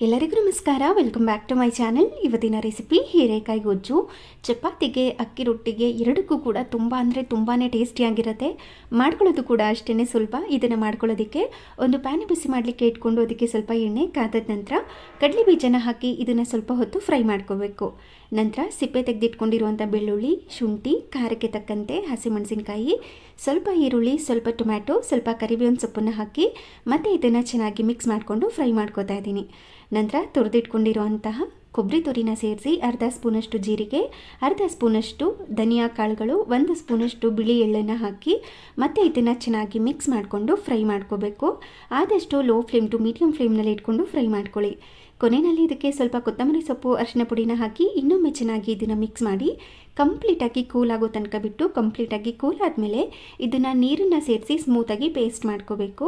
ಎಲ್ಲರಿಗೂ ನಮಸ್ಕಾರ. Welcome back to my channel. ಇವತ್ತಿನ ರೆಸಿಪಿ ಹೀರೆಕಾಯಿ ಗೊಜ್ಜು. ಚಪಾತಿಗೆ, ಅಕ್ಕಿ ರೊಟ್ಟಿಗೆ ಎರಡಕ್ಕೂ ಕೂಡ ತುಂಬ ಅಂದರೆ ತುಂಬಾ ಟೇಸ್ಟಿಯಾಗಿರುತ್ತೆ. ಮಾಡ್ಕೊಳ್ಳೋದು ಕೂಡ ಅಷ್ಟೇ ಸುಲಭ. ಇದನ್ನು ಮಾಡ್ಕೊಳ್ಳೋದಕ್ಕೆ ಒಂದು ಪ್ಯಾನ್ ಬಿಸಿ ಮಾಡಲಿಕ್ಕೆ ಇಟ್ಕೊಂಡು ಅದಕ್ಕೆ ಸ್ವಲ್ಪ ಎಣ್ಣೆ ಕಾದ ನಂತರ ಕಡಲೆ ಬೀಜನ ಹಾಕಿ ಇದನ್ನು ಸ್ವಲ್ಪ ಹೊತ್ತು ಫ್ರೈ ಮಾಡ್ಕೋಬೇಕು. ನಂತರ ಸಿಪ್ಪೆ ತೆಗೆದಿಟ್ಕೊಂಡಿರುವಂಥ ಬೆಳ್ಳುಳ್ಳಿ, ಶುಂಠಿ, ಖಾರಕ್ಕೆ ತಕ್ಕಂತೆ ಹಸಿಮೆಣಸಿನಕಾಯಿ, ಸ್ವಲ್ಪ ಈರುಳ್ಳಿ, ಸ್ವಲ್ಪ ಟೊಮ್ಯಾಟೊ, ಸ್ವಲ್ಪ ಕರಿಬೇವಿನ ಸೊಪ್ಪನ್ನು ಹಾಕಿ ಮತ್ತು ಇದನ್ನು ಚೆನ್ನಾಗಿ ಮಿಕ್ಸ್ ಮಾಡಿಕೊಂಡು ಫ್ರೈ ಮಾಡ್ಕೋತಾ ಇದ್ದೀನಿ. ನಂತರ ತುರಿದಿಟ್ಕೊಂಡಿರುವಂತಹ ಕೊಬ್ಬರಿ ತುರಿನ ಸೇರಿಸಿ ಅರ್ಧ ಸ್ಪೂನಷ್ಟು ಜೀರಿಗೆ, ಅರ್ಧ ಸ್ಪೂನಷ್ಟು ಧನಿಯಾ ಕಾಳುಗಳು, 1 ಸ್ಪೂನಷ್ಟು ಬಿಳಿ ಎಳ್ಳನ್ನು ಹಾಕಿ ಮತ್ತು ಇದನ್ನು ಚೆನ್ನಾಗಿ ಮಿಕ್ಸ್ ಮಾಡಿಕೊಂಡು ಫ್ರೈ ಮಾಡ್ಕೋಬೇಕು. ಆದಷ್ಟು ಲೋ ಫ್ಲೇಮ್ ಟು ಮೀಡಿಯಂ ಫ್ಲೇಮ್ನಲ್ಲಿ ಇಟ್ಕೊಂಡು ಫ್ರೈ ಮಾಡ್ಕೊಳ್ಳಿ. ಕೊನೆಯಲ್ಲಿ ಇದಕ್ಕೆ ಸ್ವಲ್ಪ ಕೊತ್ತಂಬರಿ ಸೊಪ್ಪು, ಅರಿಶಿನ ಪುಡಿನ ಹಾಕಿ ಇನ್ನೊಮ್ಮೆ ಚೆನ್ನಾಗಿ ಇದನ್ನು ಮಿಕ್ಸ್ ಮಾಡಿ ಕಂಪ್ಲೀಟಾಗಿ ಕೂಲ್ ಆಗೋ ತನಕ ಬಿಟ್ಟು ಕಂಪ್ಲೀಟಾಗಿ ಕೂಲ್ ಆದಮೇಲೆ ಇದನ್ನು ನೀರನ್ನು ಸೇರಿಸಿ ಸ್ಮೂತಾಗಿ ಪೇಸ್ಟ್ ಮಾಡ್ಕೋಬೇಕು.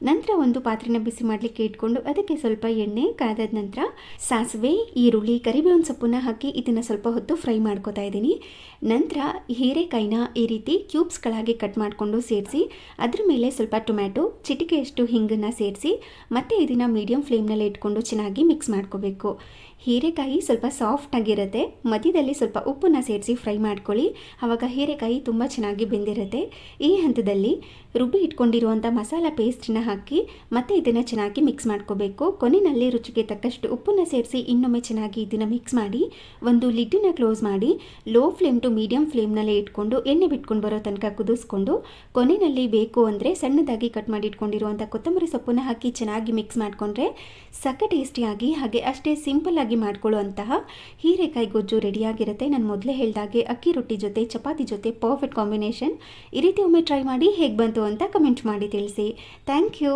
ನಂತರ ಒಂದು ಪಾತ್ರೆನ ಬಿಸಿ ಮಾಡಲಿಕ್ಕೆ ಇಟ್ಕೊಂಡು ಅದಕ್ಕೆ ಸ್ವಲ್ಪ ಎಣ್ಣೆ ಕಾದಾದ ನಂತರ ಸಾಸಿವೆ, ಈರುಳ್ಳಿ, ಕರಿಬೇವಿನ ಸೊಪ್ಪನ್ನ ಹಾಕಿ ಇದನ್ನು ಸ್ವಲ್ಪ ಹೊತ್ತು ಫ್ರೈ ಮಾಡ್ಕೋತಾ ಇದ್ದೀನಿ. ನಂತರ ಹೀರೆಕಾಯಿನ ಈ ರೀತಿ ಕ್ಯೂಬ್ಸ್ಗಳಾಗಿ ಕಟ್ ಮಾಡಿಕೊಂಡು ಸೇರಿಸಿ ಅದ್ರ ಮೇಲೆ ಸ್ವಲ್ಪ ಟೊಮ್ಯಾಟೊ, ಚಿಟಿಕೆಯಷ್ಟು ಹಿಂಗನ್ನು ಸೇರಿಸಿ ಮತ್ತು ಇದನ್ನು ಮೀಡಿಯಂ ಫ್ಲೇಮ್ನಲ್ಲಿ ಇಟ್ಕೊಂಡು ಚೆನ್ನಾಗಿ ಮಿಕ್ಸ್ ಮಾಡ್ಕೋಬೇಕು. ಹೀರೆಕಾಯಿ ಸ್ವಲ್ಪ ಸಾಫ್ಟ್ ಆಗಿರುತ್ತೆ. ಮಧ್ಯದಲ್ಲಿ ಸ್ವಲ್ಪ ಉಪ್ಪನ್ನು ಸೇರಿಸಿ ಫ್ರೈ ಮಾಡ್ಕೊಳ್ಳಿ. ಆವಾಗ ಹೀರೆಕಾಯಿ ತುಂಬ ಚೆನ್ನಾಗಿ ಬೆಂದಿರುತ್ತೆ. ಈ ಹಂತದಲ್ಲಿ ರುಬ್ಬಿ ಇಟ್ಕೊಂಡಿರುವಂಥ ಮಸಾಲ ಪೇಸ್ಟನ್ನ ಹಾಕಿ ಮತ್ತು ಇದನ್ನು ಚೆನ್ನಾಗಿ ಮಿಕ್ಸ್ ಮಾಡ್ಕೋಬೇಕು. ಕೊನೆಯಲ್ಲಿ ರುಚಿಗೆ ತಕ್ಕಷ್ಟು ಉಪ್ಪನ್ನು ಸೇರಿಸಿ ಇನ್ನೊಮ್ಮೆ ಚೆನ್ನಾಗಿ ಇದನ್ನು ಮಿಕ್ಸ್ ಮಾಡಿ ಒಂದು ಲಿಡ್ಡನ್ನು ಕ್ಲೋಸ್ ಮಾಡಿ ಲೋ ಫ್ಲೇಮ್ ಟು ಮೀಡಿಯಂ ಫ್ಲೇಮ್ನಲ್ಲೇ ಇಟ್ಕೊಂಡು ಎಣ್ಣೆ ಬಿಟ್ಕೊಂಡು ಬರೋ ತನಕ ಕುದಿಸ್ಕೊಂಡು ಕೊನೆಯಲ್ಲಿ ಬೇಕು ಅಂದರೆ ಸಣ್ಣದಾಗಿ ಕಟ್ ಮಾಡಿ ಇಟ್ಕೊಂಡಿರುವಂಥ ಕೊತ್ತಂಬರಿ ಸೊಪ್ಪನ್ನು ಹಾಕಿ ಚೆನ್ನಾಗಿ ಮಿಕ್ಸ್ ಮಾಡಿಕೊಂಡ್ರೆ ಸಕ್ಕ ಟೇಸ್ಟಿಯಾಗಿ ಹಾಗೆ ಅಷ್ಟೇ ಸಿಂಪಲ್ ಆಗಿ ಮಾಡ್ಕೊಳ್ಳುವಂತಹ ಹೀರೆಕಾಯಿ ಗೊಜ್ಜು ರೆಡಿಯಾಗಿರುತ್ತೆ. ನಾನು ಮೊದಲೇ ಹೇಳಿದಾಗೆ ಅಕ್ಕಿ ರೊಟ್ಟಿ ಜೊತೆ, ಚಪಾತಿ ಜೊತೆ ಪರ್ಫೆಕ್ಟ್ ಕಾಂಬಿನೇಷನ್. ಈ ರೀತಿ ಒಮ್ಮೆ ಟ್ರೈ ಮಾಡಿ ಹೇಗೆ ಬಂತು ಅಂತ ಕಮೆಂಟ್ ಮಾಡಿ ತಿಳಿಸಿ. Thank you.